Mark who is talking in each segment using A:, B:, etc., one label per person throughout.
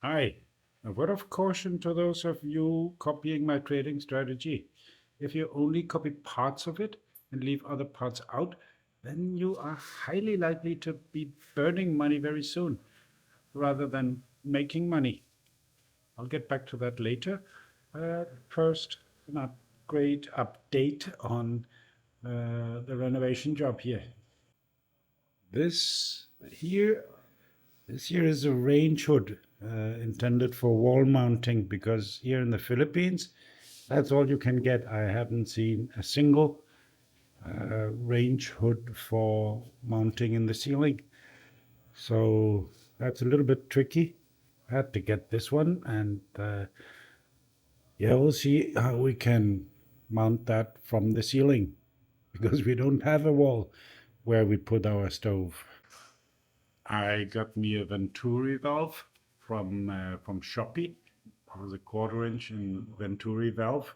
A: Hi. A word of caution to those of you copying my trading strategy. If you only copy parts of it and leave other parts out, then you are highly likely to be burning money very soon rather than making money. I'll get back to that later. First, an upgrade update on the renovation job here. This here This here is a range hood intended for wall mounting because here in the Philippines, that's all you can get. I haven't seen a single range hood for mounting in the ceiling. So that's a little bit tricky. I had to get this one, and yeah, we'll see how we can mount that from the ceiling because we don't have a wall where we put our stove. I got me a Venturi valve from Shopee. It was a 1/4 inch in Venturi valve.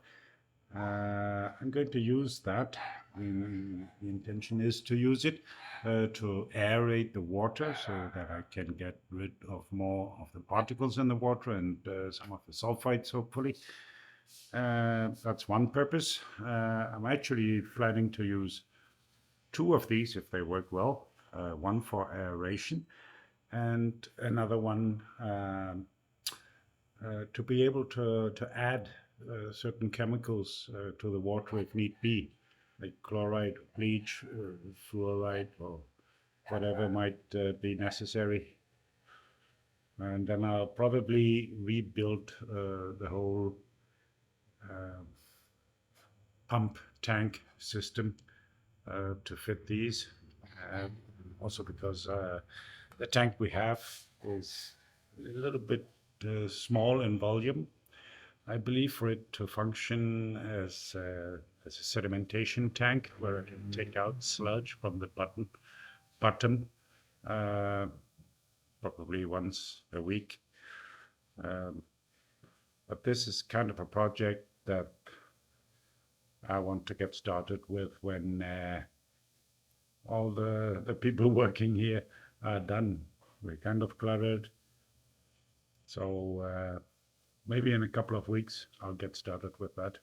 A: I'm going to use that. The intention is to use it to aerate the water so that I can get rid of more of the particles in the water and some of the sulfites, hopefully. That's one purpose. I'm actually planning to use two of these if they work well. One for aeration and another one to be able to add certain chemicals to the water if need be, like chloride, bleach, fluoride, or whatever might be necessary. And then I'll probably rebuild the whole uh, pump tank system to fit these. Also because the tank we have is a little bit small in volume. I believe for it to function as a sedimentation tank where I can take out sludge from the bottom, uh, probably once a week. Um, but this is kind of a project that I want to get started with when all the people working here are done. We're kind of cluttered. So maybe in a couple of weeks, I'll get started with that.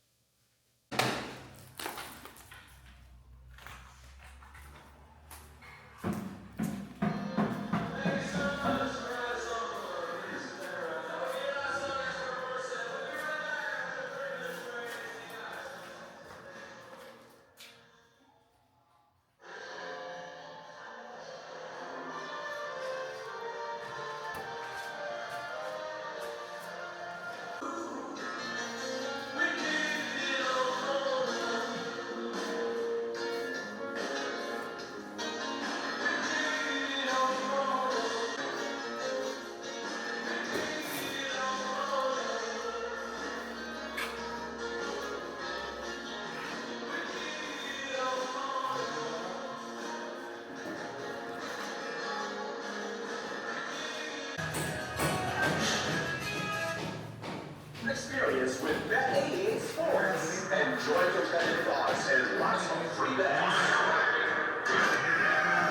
B: Experience with Bet88 Sports. Enjoy competitive odds and lots of free bets.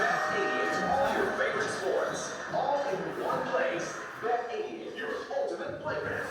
B: Bet88, all your favorite sports, all in one place. Bet88, your ultimate playground.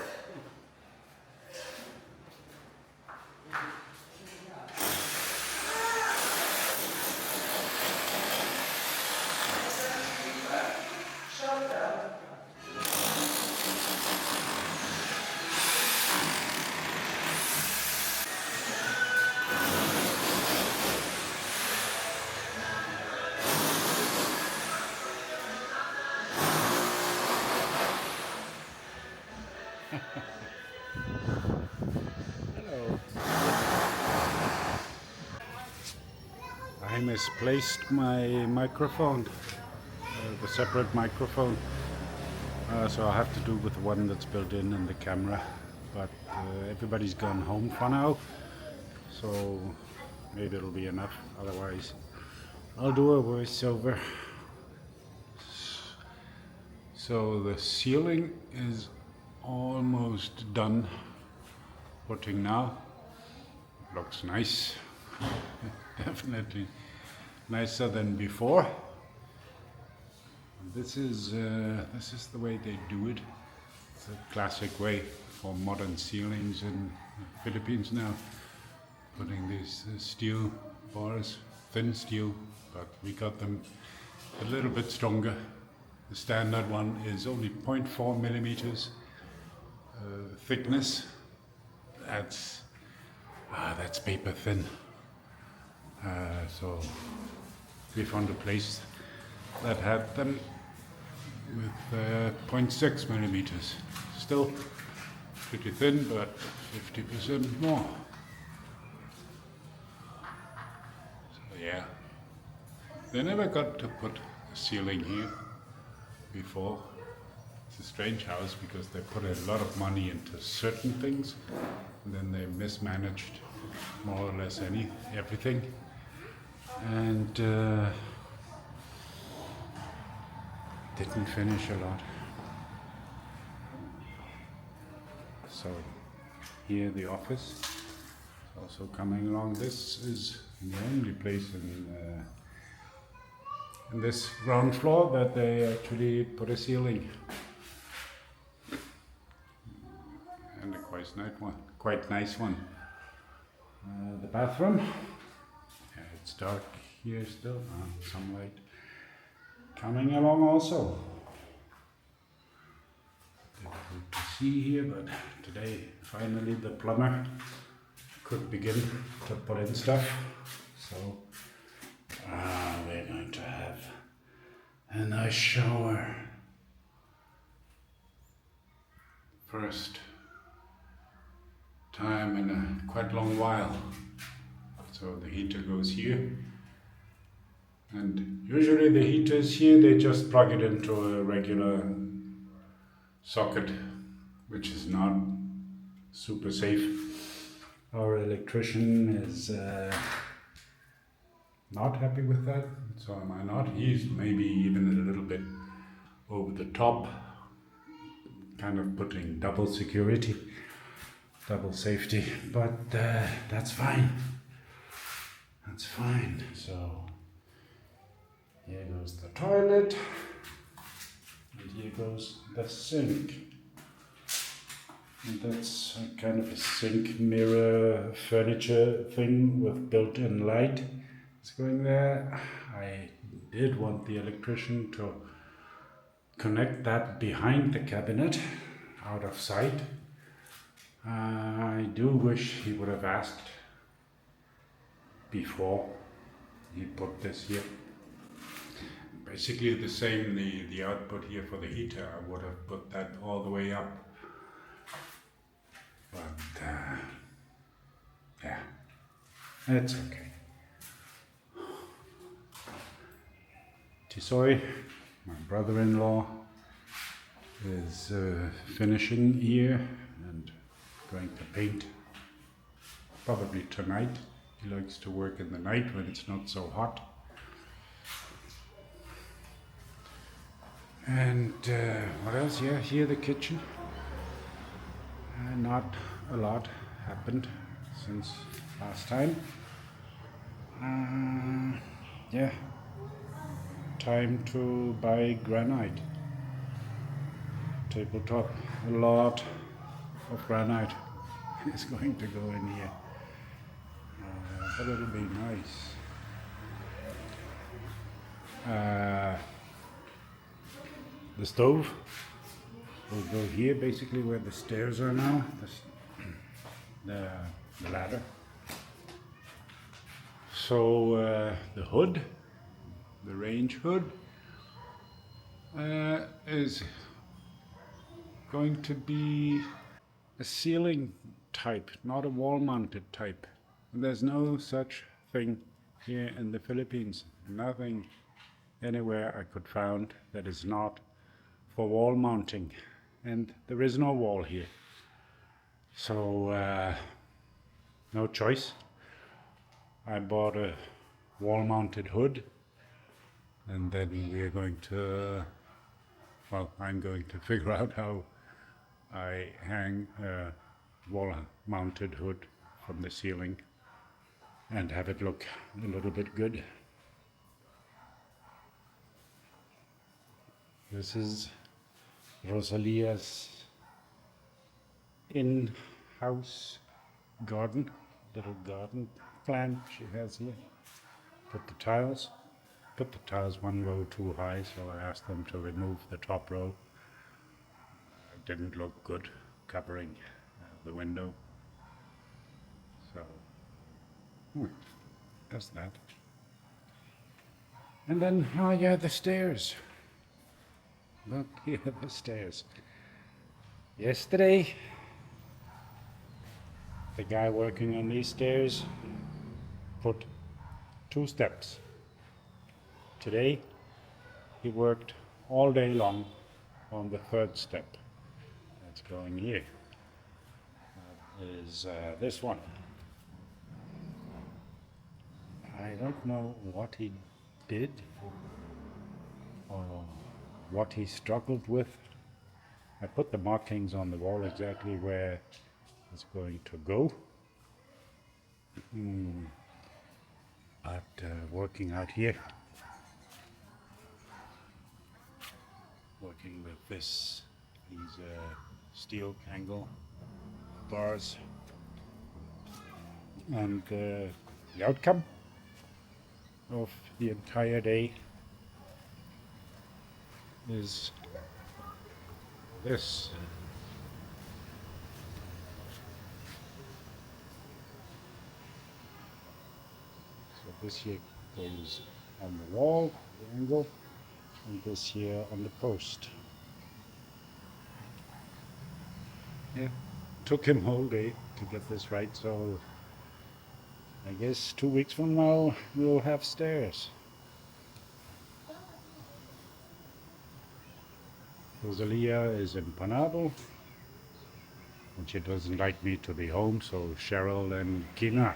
A: Hello. I misplaced my microphone, the separate microphone. So I'll have to do with the one that's built in the camera. But everybody's gone home for now, so maybe it'll be enough. Otherwise, I'll do a voiceover. So the ceiling is almost done putting now. Looks nice. Definitely nicer than before. This is the way they do it. It's a classic way for modern ceilings in the Philippines now. Putting these steel bars, thin steel, but we got them a little bit stronger. The standard one is only 0.4 millimeters thickness. That's paper thin. So we found a place that had them with 0.6 millimeters. Still pretty thin, but 50% more. So yeah, they never got to put a ceiling here before. It's a strange house because they put a lot of money into certain things and then they mismanaged more or less everything. And didn't finish a lot. So here the office is also coming along. This is the only place in this ground floor that they actually put a ceiling. And a quite nice one. The bathroom. Yeah, it's dark here still. Some light coming along also. Difficult to see here, but today finally the plumber could begin to put in stuff. So we're going to have a nice shower. First time in a quite long while. So the heater goes here. And usually the heaters here, they just plug it into a regular socket, which is not super safe. Our electrician is not happy with that, so am I not. He's maybe even a little bit over the top, kind of putting double security, double safety, but that's fine. That's fine. So here goes the toilet, and here goes the sink. And that's a kind of a sink mirror furniture thing with built-in light. It's going there. I did want the electrician to connect that behind the cabinet, out of sight. I do wish he would have asked before he put this here. Basically the same, the output here for the heater, I would have put that all the way up. But yeah, it's okay. Tisoy, my brother-in-law, is finishing here and going to paint probably tonight. He likes to work in the night when it's not so hot. And what else? Yeah, here the kitchen. Not a lot happened since last time. Yeah, time to buy granite. Tabletop. A lot of granite is going to go in here. But it'll be nice. The stove will go here, basically where the stairs are now, the ladder. So the hood, the range hood, is going to be a ceiling type, not a wall-mounted type. And there's no such thing here in the Philippines. Nothing anywhere I could find that is not for wall mounting, and there is no wall here, so no choice. I bought a wall mounted hood, and then we're going to, well, I'm going to figure out how I hang a wall mounted hood from the ceiling and have it look a little bit good. This is Rosalia's in-house garden, little garden plan she has here. Put the tiles one row too high, so I asked them to remove the top row. It didn't look good covering the window. So, that's that. And then, oh yeah, the stairs. Look here, the stairs. Yesterday, the guy working on these stairs put 2 steps. Today, he worked all day long on the 3rd step. That's going here. Is this one. I don't know what he did or what he struggled with. I put the markings on the wall exactly where it's going to go. But working out here, working with these steel angle bars, and the outcome of the entire day is this. So this here goes on the wall, the angle, and this here on the post. Yeah, took him whole day to get this right, so I guess 2 weeks from now we'll have stairs. Rosalia is in Panabo, and she doesn't like me to be home, so Cheryl and Kina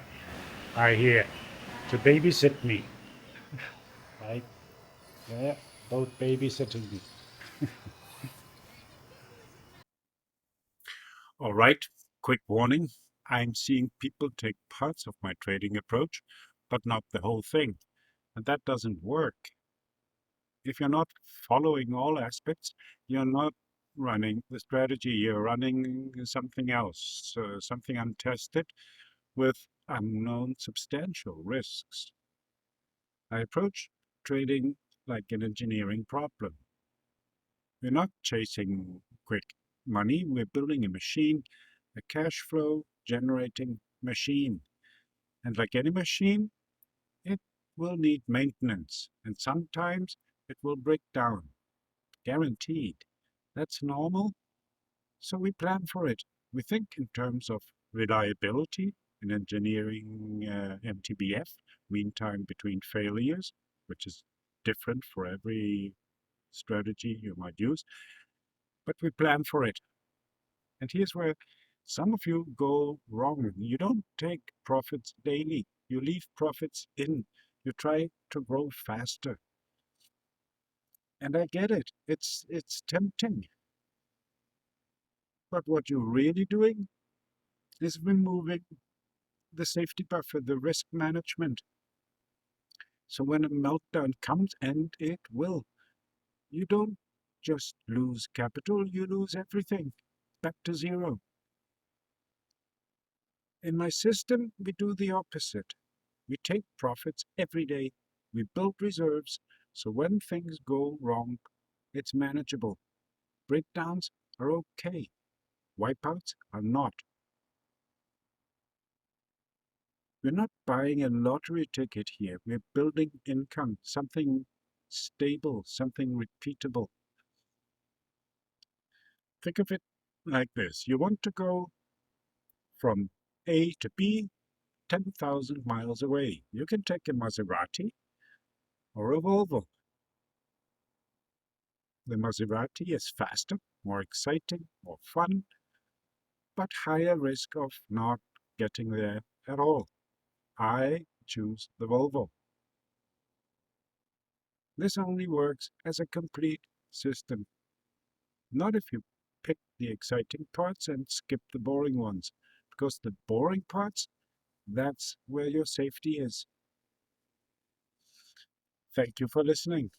A: are here to babysit me. Right? Yeah, both babysitting me. All right, quick warning. I'm seeing people take parts of my trading approach, but not the whole thing. And that doesn't work. If you're not following all aspects, you're not running the strategy. You're running something else, something untested with unknown substantial risks. I approach trading like an engineering problem. We're not chasing quick money. We're building a machine, a cash flow generating machine. And like any machine, it will need maintenance. And sometimes it will break down. Guaranteed. That's normal. So we plan for it. We think in terms of reliability in engineering MTBF, mean time between failures, which is different for every strategy you might use. But we plan for it. And here's where some of you go wrong. You don't take profits daily. You leave profits in. You try to grow faster. And I get it. It's tempting. But what you're really doing is removing the safety buffer, the risk management. So when a meltdown comes, and it will, you don't just lose capital, you lose everything. Back to zero. In my system, we do the opposite. We take profits every day. We build reserves, so when things go wrong, it's manageable. Breakdowns are okay. Wipeouts are not. We're not buying a lottery ticket here. We're building income, something stable, something repeatable. Think of it like this. You want to go from A to B 10,000 miles away. You can take a Maserati or a Volvo. The Maserati is faster, more exciting, more fun, but higher risk of not getting there at all. I choose the Volvo. This only works as a complete system, not if you pick the exciting parts and skip the boring ones, because the boring parts, that's where your safety is. Thank you for listening.